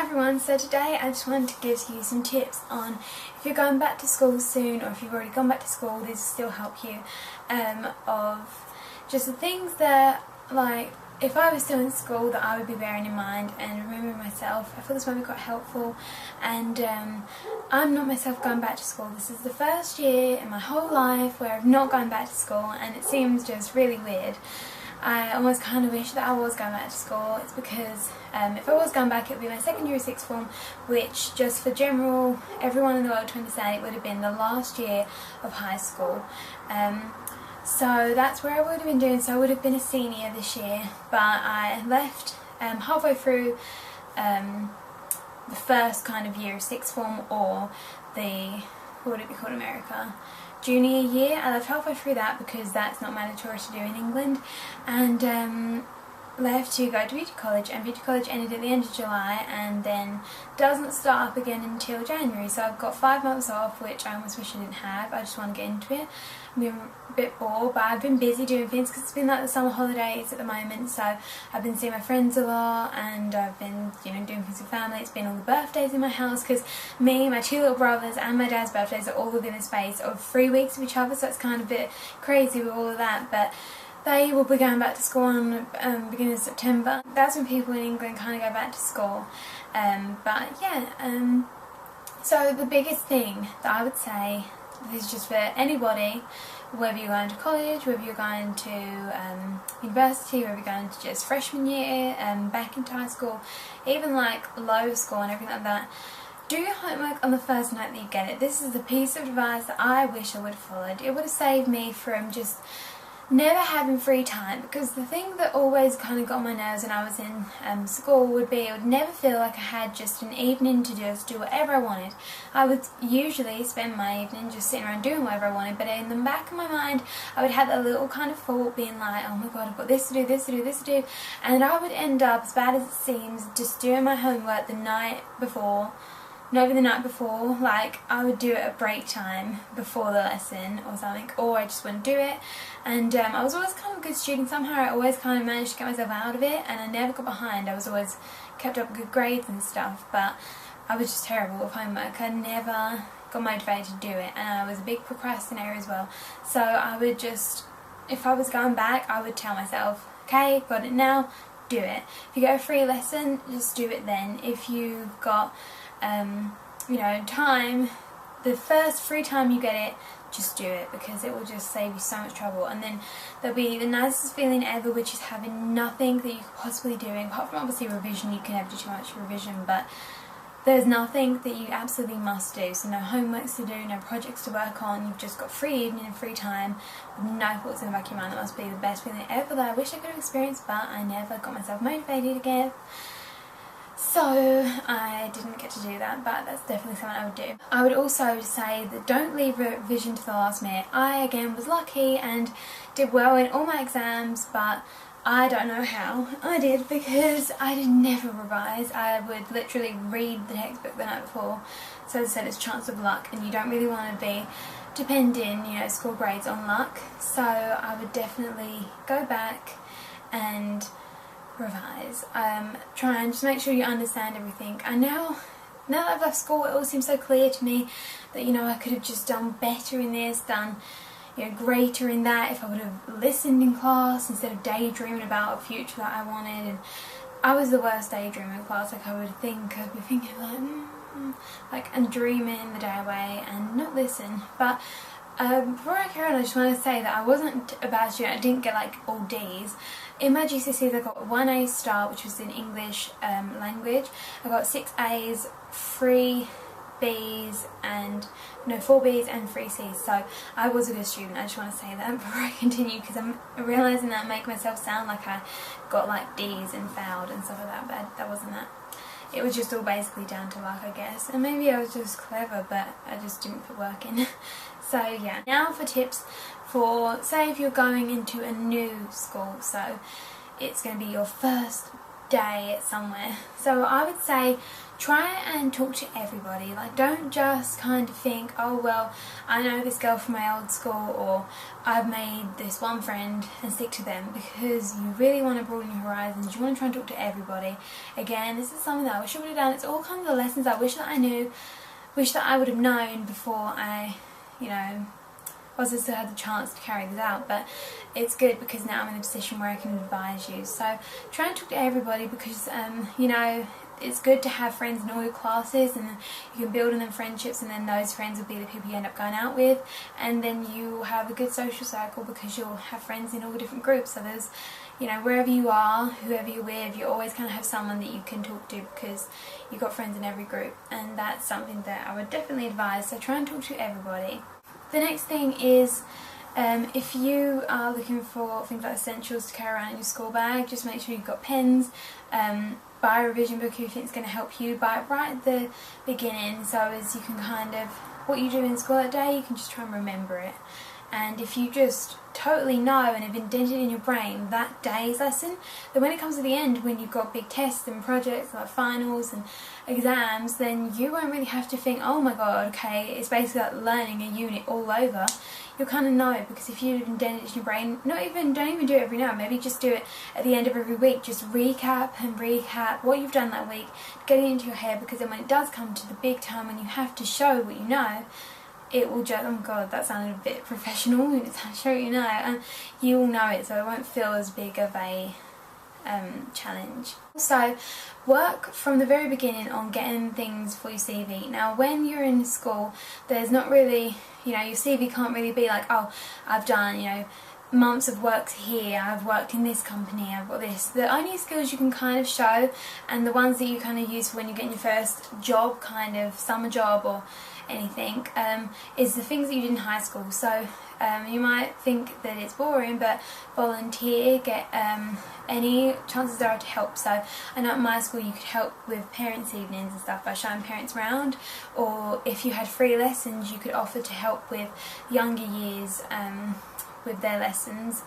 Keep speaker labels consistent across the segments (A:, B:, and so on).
A: everyone, so today I just wanted to give you some tips on if you're going back to school soon, or if you've already gone back to school, these will still help you, of just the things that, like, if I was still in school, that I would be bearing in mind and remembering myself. I feel this might be quite helpful, and I'm not myself going back to school. This is the first year in my whole life where I've not gone back to school, and it seems just really weird. I almost kind of wish that I was going back to school. It's because if I was going back, it would be my second year of sixth form, which, just for general, everyone in the world to understand, it would have been the last year of high school. So that's where I would have been doing, so I would have been a senior this year, but I left halfway through the first kind of year of sixth form, or the, what would it be called in America? Junior year. I left halfway through that because that's not mandatory to do in England, and left to go to beauty college, and beauty college ended at the end of July and then doesn't start up again until January, so I've got 5 months off, which I almost wish I didn't have. I just want to get into it. I'm being a bit bored, but I've been busy doing things because it's been like the summer holidays at the moment, so I've been seeing my friends a lot, and I've been, you know, doing things with family. It's been all the birthdays in my house because me, my 2 little brothers and my dad's birthdays are all within a space of 3 weeks of each other, so it's kind of a bit crazy with all of that, but they will be going back to school on beginning of September. That's when people in England kind of go back to school. But yeah, so the biggest thing that I would say, this is just for anybody, whether you're going to college, whether you're going to university, whether you're going to just freshman year, back into high school, even like low school and everything like that, do your homework on the first night that you get it. This is the piece of advice that I wish I would have followed. It would have saved me from just never having free time, because the thing that always kind of got on my nerves when I was in school would be I would never feel like I had just an evening to just do whatever I wanted. I would usually spend my evening just sitting around doing whatever I wanted, but in the back of my mind I would have that little kind of thought being like, oh my god, I've got this to do, this to do, this to do, and I would end up, as bad as it seems, just doing my homework the night before. Not even the night before, like I would do it at break time before the lesson or something, or I just wouldn't do it. And I was always kind of a good student somehow. I always kind of managed to get myself out of it, and I never got behind. I was always kept up good grades and stuff, but I was just terrible with homework. I never got motivated to do it, and I was a big procrastinator as well. So I would just, if I was going back, I would tell myself, okay, got it now, do it. If you get a free lesson, just do it then. If you've got you know, time, the first free time you get it, just do it, because it will just save you so much trouble. And then there'll be the nicest feeling ever, which is having nothing that you could possibly do, apart from obviously revision. You can never do too much revision, but there's nothing that you absolutely must do. So no homeworks to do, no projects to work on, you've just got free evening and free time with no thoughts in the back of your mind. That must be the best feeling ever that I wish I could have experienced, but I never got myself motivated again. So I didn't get to do that, but that's definitely something I would do. I would also say that don't leave revision to the last minute. I, again, was lucky and did well in all my exams, but I don't know how I did, because I did never revise. I would literally read the textbook the night before. So as I said, it's chance of luck, and you don't really want to be depending, you know, school grades on luck. So I would definitely go back and revise. Try and just make sure you understand everything. And now that I've left school, it all seems so clear to me that, you know, I could have just done better in this, done, you know, greater in that, if I would have listened in class instead of daydreaming about a future that I wanted. And I was the worst daydreamer in class. Like, I'd be thinking like, and dreaming the day away and not listen. But before I carry on, I just want to say that I wasn't a bad student. I didn't get like all D's. In my GCSEs I got 1 A star, which was in English language. I got 6 A's, 3 B's, and no, 4 B's and 3 C's. So I was a good student. I just want to say that before I continue, because I'm realising that I make myself sound like I got like D's and failed and stuff like that, but that wasn't that. It was just all basically down to luck, I guess. And maybe I was just clever, but I just didn't put work in. So yeah, now for tips for, say if you're going into a new school, so it's going to be your first day somewhere. So I would say try and talk to everybody. Like, don't just kind of think, oh well, I know this girl from my old school, or I've made this one friend, and stick to them, because you really want to broaden your horizons. You want to try and talk to everybody. Again, this is something that I wish I would have done. It's all kind of the lessons I wish that I knew, wish that I would have known before I, you know, also still had the chance to carry this out. But it's good because now I'm in a position where I can advise you. So try and talk to everybody, because you know, it's good to have friends in all your classes, and you can build on them friendships, and then those friends will be the people you end up going out with, and then you have a good social circle because you'll have friends in all different groups. So there's, you know, wherever you are, whoever you're with, you always kind of have someone that you can talk to, because you've got friends in every group, and that's something that I would definitely advise. So try and talk to everybody. The next thing is, if you are looking for things like essentials to carry around in your school bag, just make sure you've got pens. Buy a revision book if you think it's going to help you. Buy it right at the beginning, so as you can kind of, what you do in school that day, you can just try and remember it. And if you just totally know and have indented in your brain that day's lesson, then when it comes to the end, when you've got big tests and projects like finals and exams, then you won't really have to think, oh my god, okay, it's basically like learning a unit all over. You'll kind of know it, because if you've indented it in your brain, don't even do it every now, maybe just do it at the end of every week. Just recap and recap what you've done that week, get it into your head, because then when it does come to the big time when you have to show what you know, it will just, oh god, that sounded a bit professional, it's show what you know, and you will know it, so it won't feel as big of a challenge. So work from the very beginning on getting things for your CV. Now when you're in school, there's not really, you know, your CV can't really be like, oh, I've done, you know, months of work here, I've worked in this company, I've got this. The only skills you can kind of show, and the ones that you kind of use for when you're getting your first job, kind of summer job or anything, is the things that you did in high school. So you might think that it's boring, but volunteer, get any chances there are to help. So I know at my school you could help with parents' evenings and stuff by showing parents around, or if you had free lessons you could offer to help with younger years with their lessons.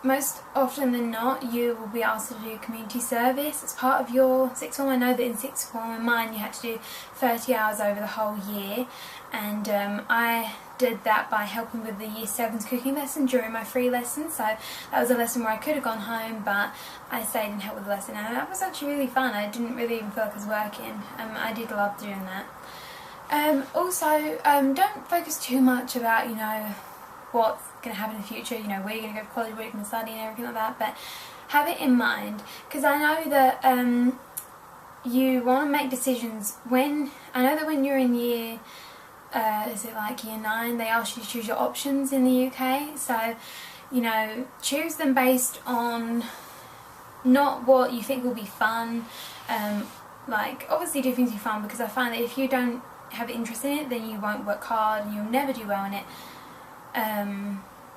A: Most often than not you will be asked to do community service as part of your sixth form. I know that in sixth form in mine you had to do 30 hours over the whole year, and I did that by helping with the year 7's cooking lesson during my free lesson. So that was a lesson where I could have gone home, but I stayed and helped with the lesson, and that was actually really fun. I didn't really even feel like I was working. I did love doing that. Also, don't focus too much about, you know, what's going to happen in the future, you know, where you're going to go to college, where you're going to study and everything like that, but have it in mind, because I know that you want to make decisions when, I know that when you're in year, is it like year 9, they ask you to choose your options in the UK, so, you know, choose them based on not what you think will be fun, like, obviously do things you fun, because I find that if you don't have interest in it, then you won't work hard and you'll never do well in it.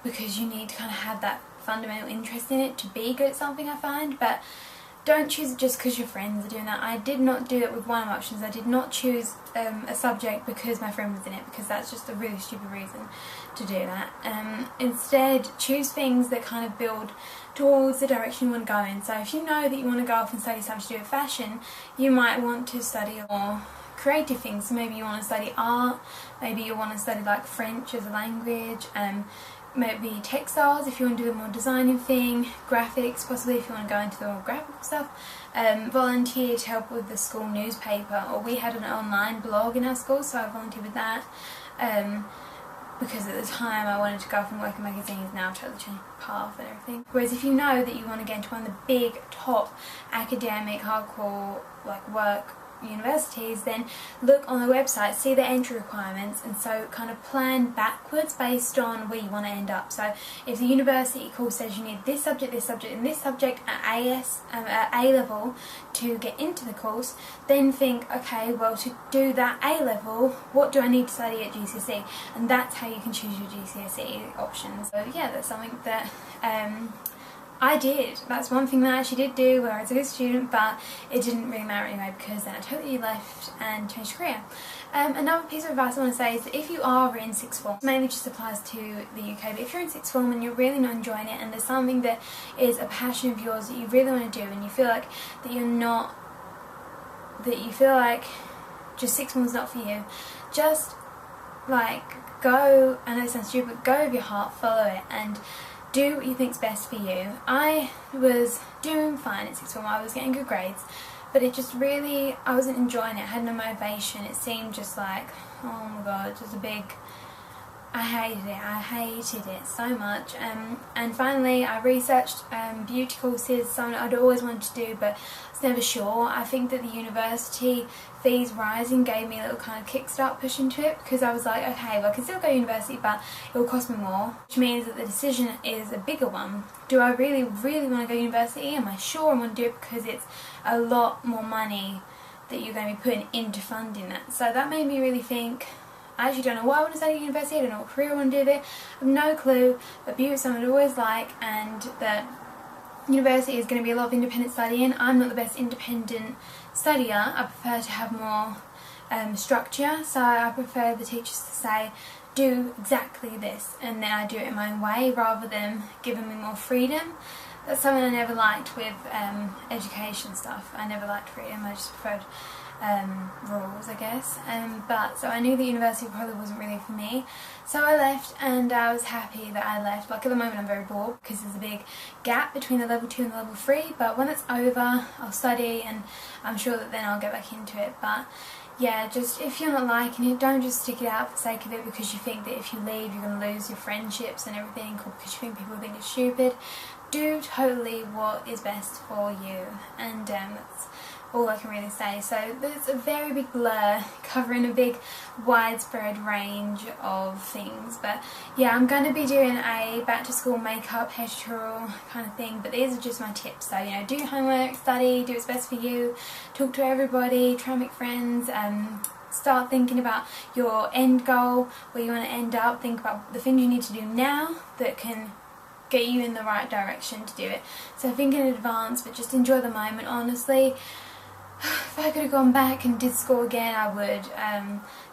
A: Because you need to kind of have that fundamental interest in it to be good at something, I find. But don't choose it just because your friends are doing that. I did not do it with one of my options. I did not choose a subject because my friend was in it, because that's just a really stupid reason to do that. Instead, choose things that kind of build towards the direction you want to go in. So if you know that you want to go off and study something to do with fashion, you might want to study more creative things. So maybe you want to study art, maybe you want to study like French as a language, maybe textiles if you want to do the more designing thing, graphics possibly if you want to go into the more graphical stuff, volunteer to help with the school newspaper, or we had an online blog in our school, so I volunteered with that, because at the time I wanted to go off and work in magazines. Now I've totally changed path and everything. Whereas if you know that you want to get into one of the big top academic hardcore like work universities, then look on the website, see the entry requirements, and so kind of plan backwards based on where you want to end up. So if the university course says you need this subject, and this subject at A level to get into the course, then think, okay, well, to do that A level, what do I need to study at GCSE? And that's how you can choose your GCSE options. So yeah, that's something that I did. That's one thing that I actually did do where I was a good student, but it didn't really matter anyway because then I totally left and changed career. Another piece of advice I want to say is that if you are in sixth form, mainly just applies to the UK, but if you're in sixth form and you're really not enjoying it and there's something that is a passion of yours that you really want to do and you feel like that you feel like just sixth form is not for you, just like go, I know it sounds stupid, but go with your heart, follow it and do what you think's best for you. I was doing fine at sixth form, I was getting good grades, but it just really, I wasn't enjoying it, I had no motivation. It seemed just like, oh my god, just a big, I hated it so much. And finally I researched beauty courses, something I'd always wanted to do but I was never sure. I think that the university fees rising gave me a little kind of kickstart push into it, because I was like, okay, well I can still go to university but it will cost me more, which means that the decision is a bigger one. Do I really want to go to university? Am I sure I want to do it? Because it's a lot more money that you're going to be putting into funding that. So that made me really think, I actually don't know what I want to study at university, I don't know what career I want to do there, I have no clue, but beauty is something I'd always like, and that university is going to be a lot of independent studying. I'm not the best independent studier, I prefer to have more structure, so I prefer the teachers to say, do exactly this, and then I do it in my own way rather than giving me more freedom. That's something I never liked with education stuff. I never liked freedom, I just preferred rules, I guess. But so I knew that university probably wasn't really for me, so I left, and I was happy that I left. Like at the moment I'm very bored because there's a big gap between the level 2 and the level 3, but when it's over I'll study and I'm sure that then I'll get back into it. But yeah, just if you're not liking it, don't just stick it out for the sake of it because you think that if you leave you're going to lose your friendships and everything, or because you think people think it's stupid. Do totally what is best for you, and that's all I can really say. So there's a very big blur covering a big widespread range of things, but yeah, I'm going to be doing a back to school makeup hair tutorial kind of thing, but these are just my tips. So you know, do your homework, study, do what's best for you, talk to everybody, try and make friends, start thinking about your end goal, where you want to end up, think about the things you need to do now that can get you in the right direction to do it. So think in advance, but just enjoy the moment. Honestly, if I could have gone back and did school again, I would.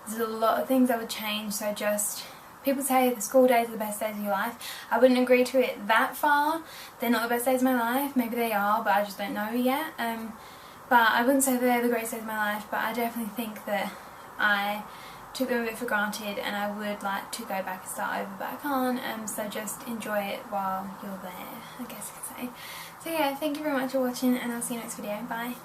A: There's a lot of things I would change, so just, people say the school days are the best days of your life. I wouldn't agree to it that far. They're not the best days of my life. Maybe they are, but I just don't know yet. But I wouldn't say they're the greatest days of my life, but I definitely think that I took them a bit for granted and I would like to go back and start over, but I can't, so just enjoy it while you're there, I guess you could say. So yeah, thank you very much for watching and I'll see you next video. Bye.